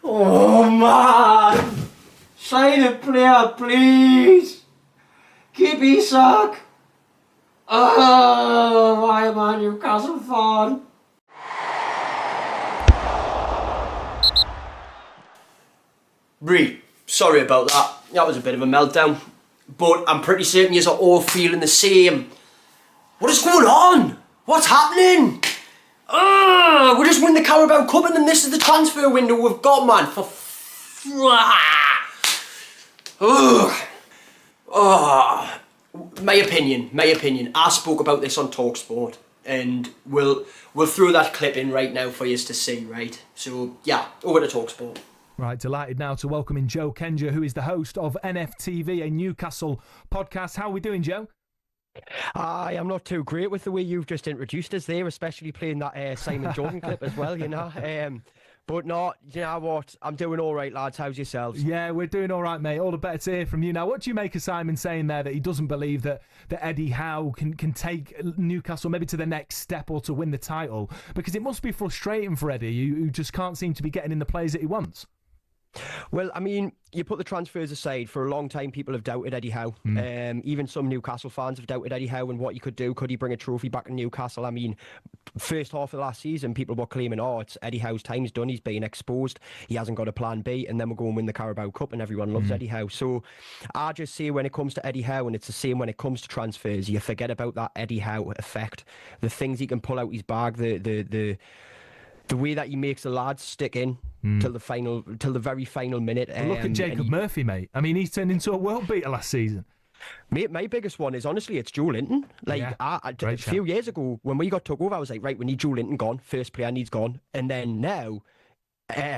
Oh man! Sign a player, please! Keep Isak! Oh, why am I a Newcastle fan? Sorry about that. That was a bit of a meltdown. But I'm pretty certain you're all feeling the same. What is going on? What's happening? We just win the Carabao Cup and then this is the transfer window we've got, man. My opinion. I spoke about this on TalkSPORT and we'll throw that clip in right now for you to see, right? So, yeah, over to TalkSPORT. Right, delighted now to welcome in Joe Kenja, who is the host of NFTV, a Newcastle podcast. How are we doing, Joe? I am not too great with the way you've just introduced us there, especially playing that Simon Jordan clip as well, you know. But no, you know what? I'm doing all right, lads. How's yourselves? Yeah, we're doing all right, mate. All the better to hear from you. Now, what do you make of Simon saying there that he doesn't believe that Eddie Howe can take Newcastle maybe to the next step or to win the title? Because it must be frustrating for Eddie, who just can't seem to be getting in the players that he wants. Well, I mean, you put the transfers aside, for a long time people have doubted Eddie Howe. Even some Newcastle fans have doubted Eddie Howe and what he could do. Could he bring a trophy back to Newcastle? I mean, first half of last season, people were claiming, it's Eddie Howe's time's done. He's being exposed. He hasn't got a plan B. And then we'll go and win the Carabao Cup and everyone loves Eddie Howe. So I just say when it comes to Eddie Howe, and it's the same when it comes to transfers, you forget about that Eddie Howe effect. The things he can pull out his bag, the way that he makes the lads stick in till the very final minute. Well, look at Jacob Murphy, mate. I mean, he's turned into a world beater last season. Mate, my biggest one is honestly it's Joe Linton. A few years ago when we got took over, I was like, right, we need Joe Linton gone. First player needs gone, and then now.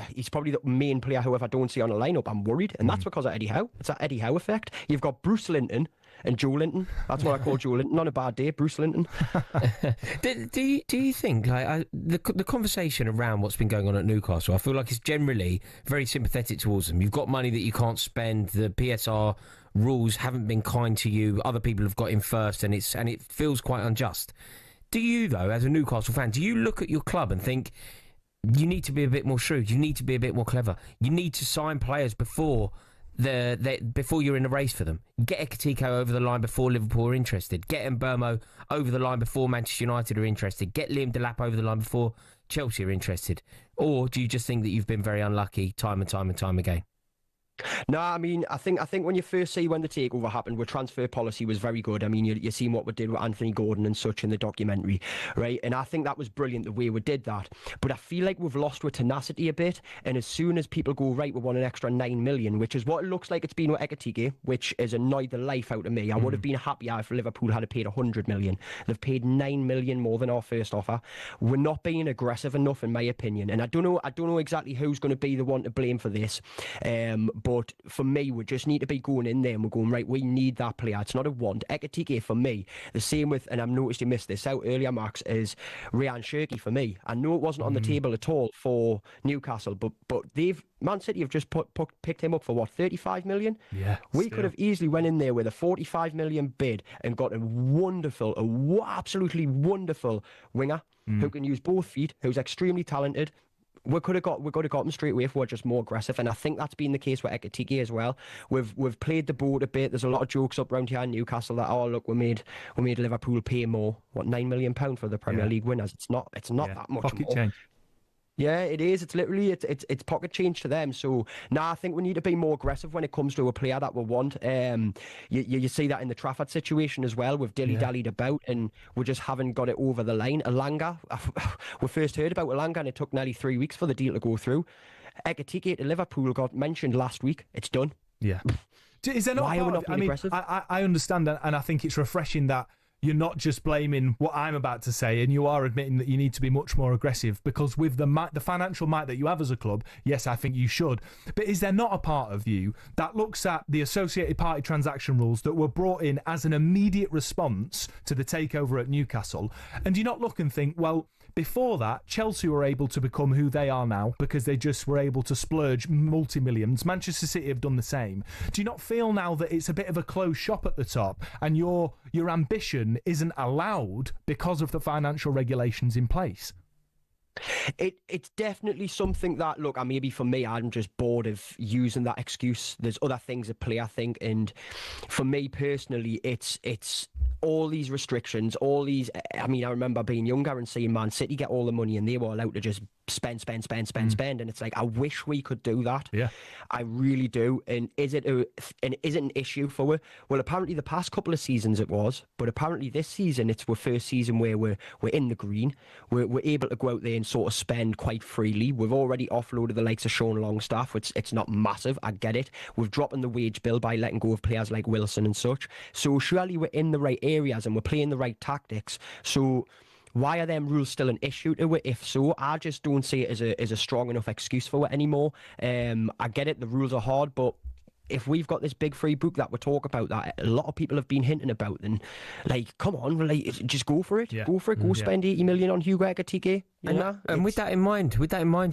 He's probably the main player, however, I don't see on the lineup. I'm worried, and that's because of Eddie Howe. It's that Eddie Howe effect. You've got Bruce Linton and Joe Linton. That's what I call Joe Linton. On a bad day, Bruce Linton. Do you think the conversation around what's been going on at Newcastle? I feel like it's generally very sympathetic towards them. You've got money that you can't spend. The PSR rules haven't been kind to you. Other people have got in first, and it feels quite unjust. Do you, though, as a Newcastle fan, do you look at your club and think, you need to be a bit more shrewd. You need to be a bit more clever. You need to sign players before you're in the race for them. Get Ekitiko over the line before Liverpool are interested. Get Mbeumo over the line before Manchester United are interested. Get Liam Delap over the line before Chelsea are interested. Or do you just think that you've been very unlucky time and time and time again? No, I mean, I think when you first see when the takeover happened, where transfer policy was very good. I mean, you seen what we did with Anthony Gordon and such in the documentary, right? And I think that was brilliant the way we did that. But I feel like we've lost with tenacity a bit. And as soon as people go, right, we want an extra 9 million, which is what it looks like it's been with Ekitike, which has annoyed the life out of me. I would have been happier if Liverpool had paid 100 million. They've paid 9 million more than our first offer. We're not being aggressive enough, in my opinion. And I don't know exactly who's going to be the one to blame for this. But for me, we just need to be going in there and we're going, right, we need that player. It's not a want. Ekitike for me, the same with, and I've noticed you missed this out earlier, Max, is Ryan Shirky for me. I know it wasn't on the table at all for Newcastle, but Man City have just picked him up for what, 35 million? Yeah. We could have easily went in there with a 45 million bid and got absolutely wonderful winger who can use both feet, who's extremely talented. We could have got him straight away if we were just more aggressive, and I think that's been the case with Ekitike as well. We've played the boat a bit. There's a lot of jokes up around here in Newcastle that look, we made Liverpool pay more, what, £9 million for the Premier League winners. It's not that much pocket more. Change. Yeah, it is. It's literally it's pocket change to them. So I think we need to be more aggressive when it comes to a player that we want. You see that in the Trafford situation as well. We've dilly-dallied about and we just haven't got it over the line. Elanga, we first heard about Elanga and it took nearly 3 weeks for the deal to go through. Ekitike to Liverpool got mentioned last week. It's done. Yeah. Is there not? Why are we not being aggressive? I understand that, and I think it's refreshing that you're not just blaming what I'm about to say, and you are admitting that you need to be much more aggressive, because with the financial might that you have as a club, yes, I think you should. But is there not a part of you that looks at the associated party transaction rules that were brought in as an immediate response to the takeover at Newcastle, and do you not look and think, well, before that, Chelsea were able to become who they are now because they just were able to splurge multi-millions. Manchester City have done the same. Do you not feel now that it's a bit of a closed shop at the top and your ambition isn't allowed because of the financial regulations in place? It's definitely something that, look, maybe for me, I'm just bored of using that excuse. There's other things at play, I think, and for me personally, it's all these restrictions, all these. I mean, I remember being younger and seeing Man City get all the money, and they were allowed to just spend, and it's like, I wish we could do that. Yeah, I really do. And is it an issue for it? Well, apparently the past couple of seasons it was, but apparently this season it's our first season where we're in the green. We're able to go out there and sort of spend quite freely. We've already offloaded the likes of Sean Longstaff, which it's not massive. I get it. We've dropped in the wage bill by letting go of players like Wilson and such. So surely we're in the right areas and we're playing the right tactics. So why are them rules still an issue to it? If so, I just don't see it as a strong enough excuse for it anymore. I get it, the rules are hard, but if we've got this big free book that we talk about that a lot of people have been hinting about, then like, come on, like, just go for it. Yeah. Go for it. Go spend 80 million on Hugo Ekitike. And with that in mind,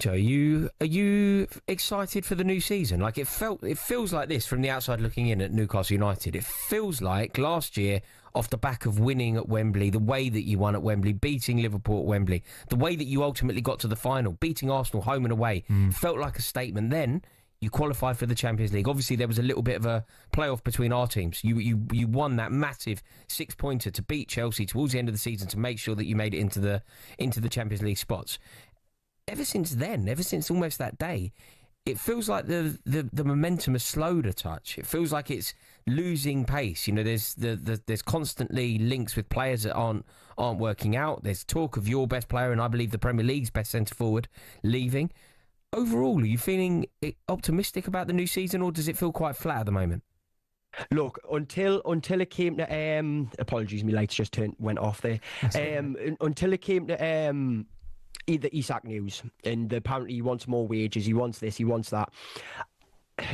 Joe, are you excited for the new season? Like, it feels like this from the outside looking in at Newcastle United. It feels like last year, off the back of winning at Wembley, the way that you won at Wembley, beating Liverpool at Wembley, the way that you ultimately got to the final, beating Arsenal home and away, felt like a statement. Then you qualified for the Champions League. Obviously, there was a little bit of a playoff between our teams. You won that massive 6-pointer to beat Chelsea towards the end of the season to make sure that you made it into the Champions League spots. Ever since then, ever since almost that day, it feels like the momentum has slowed a touch. It feels like it's losing pace. You know, there's constantly links with players that aren't working out. There's talk of your best player, and I believe the Premier League's best centre forward, leaving. Overall, are you feeling optimistic about the new season, or does it feel quite flat at the moment? Look, until it came to apologies, my lights just went off there. Until it came to the Isak news, and apparently he wants more wages, he wants this, he wants that.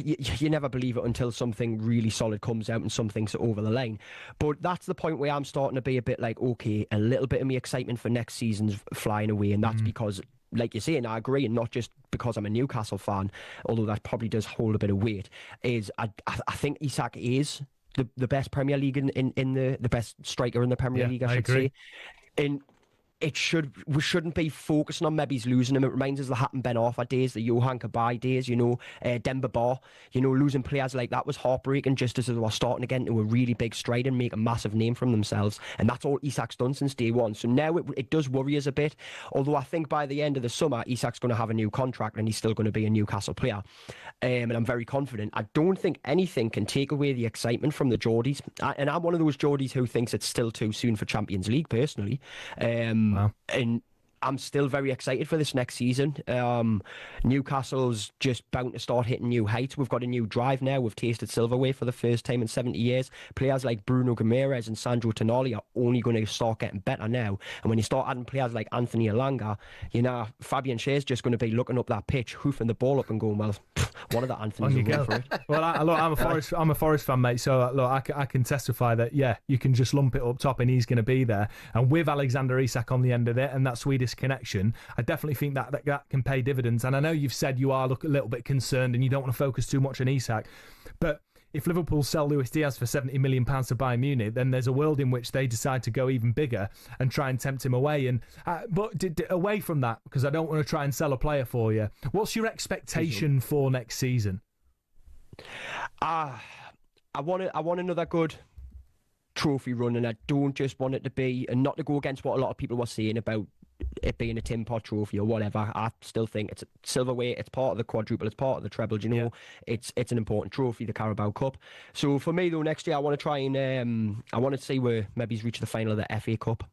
You never believe it until something really solid comes out and something's over the line. But that's the point where I'm starting to be a bit like, okay, a little bit of my excitement for next season's flying away, and that's because, like you say, and I agree, and not just because I'm a Newcastle fan, although that probably does hold a bit of weight, is I think Isak is the best Premier League in the best striker in the Premier League, I should say. And we shouldn't be focusing on maybe he's losing him. It reminds us of the Hatton Ben Arfa days, the Johan Kabay days, Demba Ba, losing players like that was heartbreaking just as they were starting to get into a really big stride and make a massive name from themselves. And that's all Isak's done since day one. So now it does worry us a bit. Although I think by the end of the summer, Isak's going to have a new contract and he's still going to be a Newcastle player. And I'm very confident. I don't think anything can take away the excitement from the Geordies. And I'm one of those Geordies who thinks it's still too soon for Champions League, personally. Wow. And I'm still very excited for this next season. Newcastle's just bound to start hitting new heights. We've got a new drive now. We've tasted silverware for the first time in 70 years. Players like Bruno Guimaraes and Sandro Tonali are only going to start getting better now. And when you start adding players like Anthony Elanga, Fabian Schär's just going to be looking up that pitch, hoofing the ball up and going, well, one of the Anthony's will go for it. Well, I'm a Forest fan, mate. So look, I can testify that you can just lump it up top and he's going to be there. And with Alexander Isak on the end of it and that Swedish connection, I definitely think that can pay dividends. And I know you've said you are a little bit concerned and you don't want to focus too much on Isak, but if Liverpool sell Luis Diaz for £70 million to Bayern Munich, then there's a world in which they decide to go even bigger and try and tempt him away. And away from that, because I don't want to try and sell a player for you, what's your expectation for next season? I want another good trophy run, and I don't just want it to be, and not to go against what a lot of people were saying about it being a Tim Pot trophy or whatever. I still think it's silverware, it's part of the quadruple, it's part of the treble, it's an important trophy, the Carabao Cup. So for me though, next year I want to try and I want to see where maybe he's reached the final of the FA Cup,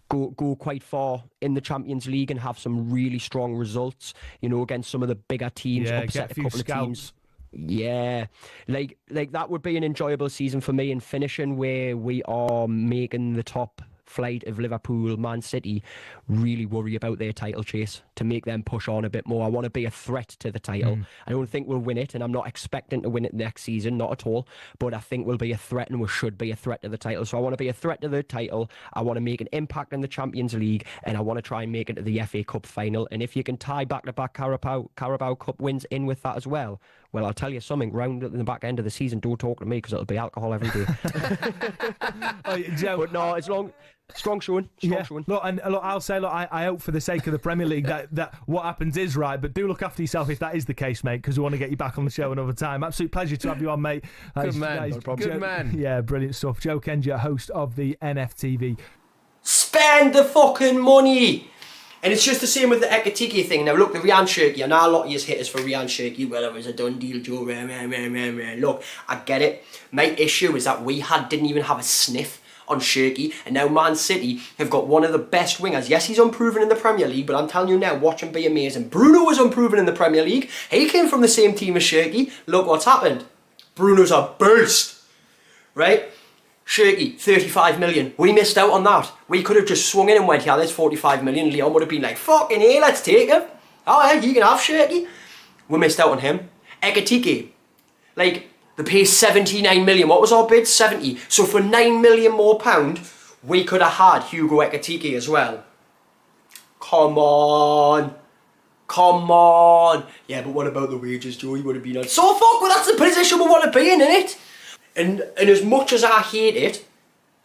go quite far in the Champions League and have some really strong results, against some of the bigger teams, upset a couple of teams. Yeah, like that would be an enjoyable season for me, and finishing where we are making the top flight of Liverpool, Man City really worry about their title chase, to make them push on a bit more. I want to be a threat to the title. I don't think we'll win it, and I'm not expecting to win it next season, not at all, but I think we'll be a threat, and we should be a threat to the title. So I want to be a threat to the title, I want to make an impact in the Champions League, and I want to try and make it to the FA Cup final. And if you can tie back-to-back Carabao Cup wins in with that as well Well, I'll tell you something. Round at the back end of the season, don't talk to me because it'll be alcohol every day. Joe, but no, it's long. Strong showing. Strong showing. Look, I'll say, I hope for the sake of the Premier League that what happens is right, but do look after yourself if that is the case, mate, because we want to get you back on the show another time. Absolute pleasure to have you on, mate. Good man. No problem. Good man. Yeah, brilliant stuff. Joe Kenja, host of the NFTV. Spend the fucking money! And it's just the same with the Ekatike thing. Now look, the Ryan Shirky, I know a lot of you hit us for Ryan Shirky. Well, it was a done deal, Joe. Look, I get it. My issue is that we didn't even have a sniff on Shirky, and now Man City have got one of the best wingers. Yes, he's unproven in the Premier League, but I'm telling you now, watch him be amazing. Bruno was unproven in the Premier League. He came from the same team as Shirky. Look what's happened. Bruno's a burst, right? Shirky, 35 million. We missed out on that. We could have just swung in and went, yeah, there's 45 million. Leon would have been like, fucking hey, let's take him. Oh yeah, you can have Shirky. We missed out on him. Ekatike, like, they pay 79 million. What was our bid? 70. So for 9 million more pound, we could have had Hugo Ekatike as well. Come on. Yeah, but what about the wages, Joe? He would have been on. So fuck, well, that's the position we want to be in, innit? And as much as I hate it,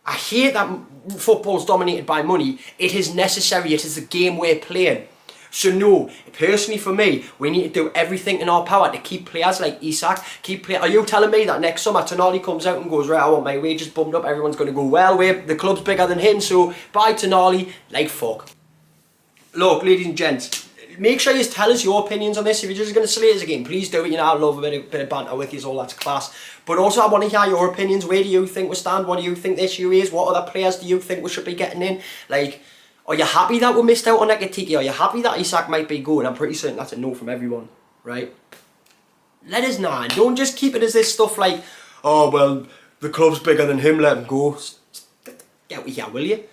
I hate that football's dominated by money. It is necessary. It is the game we're playing. So no, personally for me, we need to do everything in our power to keep players like Isak, Are you telling me that next summer Tonali comes out and goes, right, I want my wages bumped up, everyone's going to go, well, the club's bigger than him, so bye Tonali, like fuck. Look, ladies and gents, make sure you tell us your opinions on this. If you're just going to slate us again, please do it. You know, I love a bit of banter with you, all that's class. But also I want to hear your opinions. Where do you think we stand? What do you think the issue is? What other players do you think we should be getting in? Like, are you happy that we missed out on Ekatike? Are you happy that Isak might be good? I'm pretty certain that's a no from everyone, right? Let us know. And don't just keep it as this stuff like, oh, well, the club's bigger than him, let him go. Get with here, will you?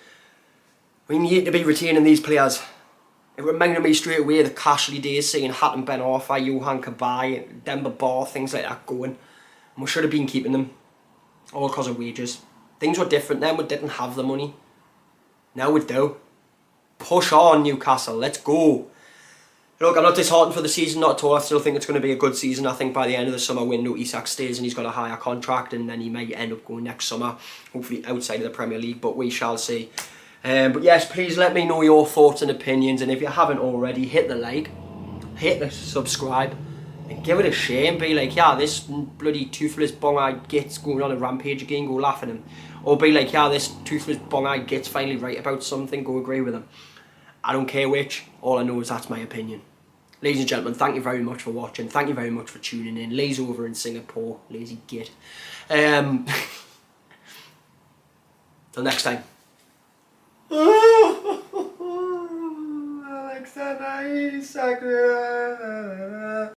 We need to be retaining these players. It reminded me straight away of the Cashley days, seeing Hatton Ben Arthur, Johan Kabay, Demba Ba, things like that going. And we should have been keeping them. All because of wages. Things were different then, we didn't have the money. Now we do. Push on, Newcastle, let's go. Look, I'm not disheartened for the season, not at all. I still think it's going to be a good season. I think by the end of the summer window, Isak stays and he's got a higher contract, and then he might end up going next summer, hopefully outside of the Premier League, but we shall see. But yes, please let me know your thoughts and opinions, and if you haven't already, hit the like, hit the subscribe, and give it a share and be like, yeah, this bloody toothless bong-eyed git's going on a rampage again, go laugh at him. Or be like, yeah, this toothless bong-eyed git's finally right about something, go agree with him. I don't care which, all I know is that's my opinion. Ladies and gentlemen, thank you very much for watching, thank you very much for tuning in. Lay's over in Singapore, lazy git. Till next time. Alexander Isak.